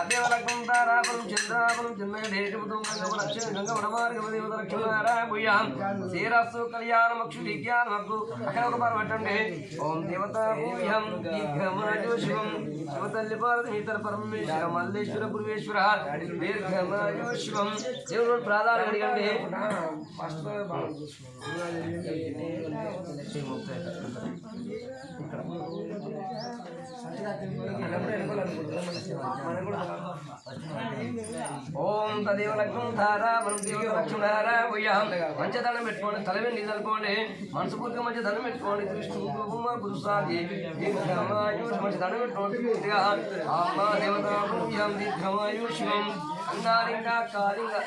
దేవలక్ష్మం తారాపురం చంద్రాపురం చంద్రదేశపుతం గంగవలక్ష్మి గంగవడమార్గమ దేవతలక్ష్మీనారాయణ శ్రీరస్సు కళ్యాణమక్షు విజ్ఞానమక్కు అక్కడ ఒక పర్వటండి ఓం దేవత భూయం దీర్ఘమాయు శివం శివతల్లి పార్వతీతల పరమేశ్వర మల్లేశ్వర పురువేశ్వర దీర్ఘమాయు శివం దేవుడు ప్రాధాన్యం అడిగండి ఓం తదేవ లగ్నం ధారా మనం దేవత లక్ష్మణారా పోయాం మంచిదనం పెట్టుకోండి తల వెండి తలుకోండి మనసు పూర్తిగా మంచిదనం పెట్టుకోండి కృష్ణ గురుసాది మంచిదనం పెట్టుకోండి పూర్తిగా ఆత్మా దేవత పూజం దీర్ఘమాయు శివం అంగాలింగా కాలింగా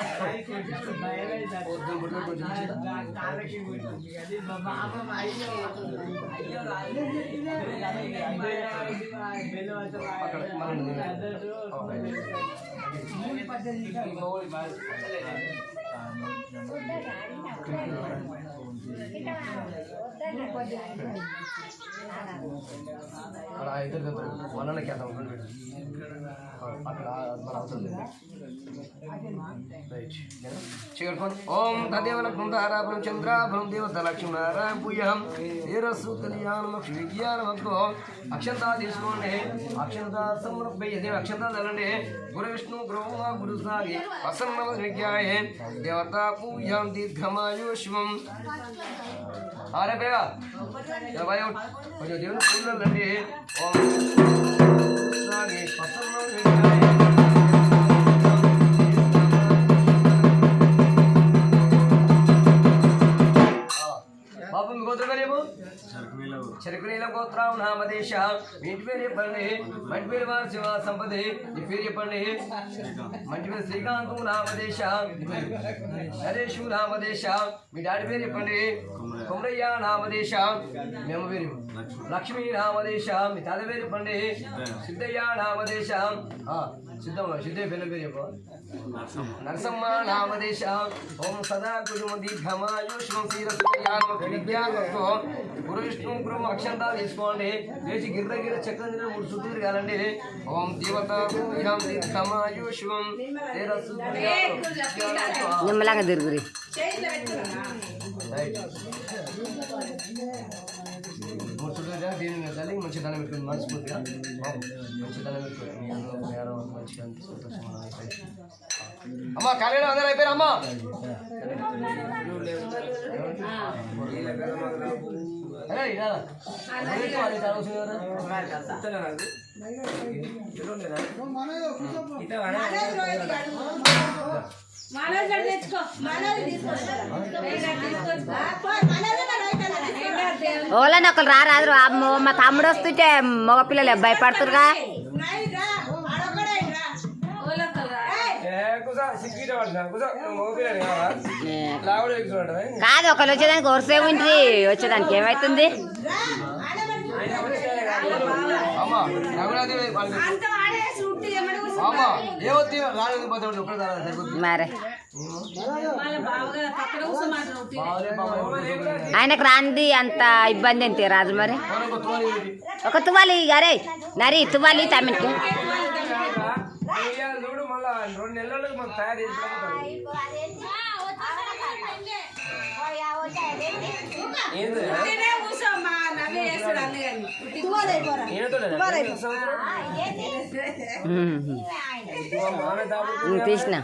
ఓం తదేవ లగ్నం తారాపురం చంద్రాపురం దేవత లక్ష్మీనారాయణ పూజం శ్రీరస్సు కళ్యాణమక్షు విజ్ఞానమక్కు అక్షంతా తీసుకోండి అక్షంతా సమర్పయ్యది అక్షంతా తలండి గురు విష్ణు బ్రహ్మ గురు సాగి ప్రసన్న విజ్ఞాయ దేవత పూజం దీర్ఘమాయు శివం ఆరే బేగా కొంచెం దేవుని పూజలండి ఓం సాగి ప్రసన్న విజ్ఞాయ చెరుకునీల గోత్రం నామదేశ ఇంటి పేరు చెప్పండి మంటి పేరు వారి శివ సంపదే ఈ పేరు చెప్పండి మంటి పేరు శ్రీకాంతు నామదేశ నరేషు నామదేశ మీ డాడీ పేరు చెప్పండి కుమరయ్య నామదేశ మేము పేరు లక్ష్మీ నామదేశ మీ తాత పేరు చెప్పండి సిద్ధయ్య నామదేశ సిద్ధయ్య పేరు చెప్పు నరసమ్మ నామదేశ ఓం సదా కుజుమ దీర్ఘమాయు శివం శ్రీరస్యాత్మకు గురు విష్ణు గురు అక్షంతా తీసుకోండి లేచి గిరిగిర చక్రం తిరిగి 3 సుత్తులు తిరగాలండి ఓం దేవత పూజం దీర్ఘమాయు శివం నిమ్మలంగా తిరుగురి దీని తల్లి మంచి దండం పెట్టుకుని మనస్ఫూర్తిగా మంచి దండం పెట్టుకుని మంచిగా అమ్మా ఖాళీ అందరూ అయిపోయారు అమ్మా ఓలని ఒకరు రారాదు మా తమ్ముడు వస్తుంటే మగపిల్లలు భయపడుతురుగా కాదు ఒకరు వచ్చేదానికి వరుసే ఉంటుంది వచ్చేదానికి ఏమైతుంది మరే ఆయనకు రాంది అంత ఇబ్బంది అంతే రాదు మరి ఒక తువాలి గారే నరి తువాలి తమిళకి తీసిన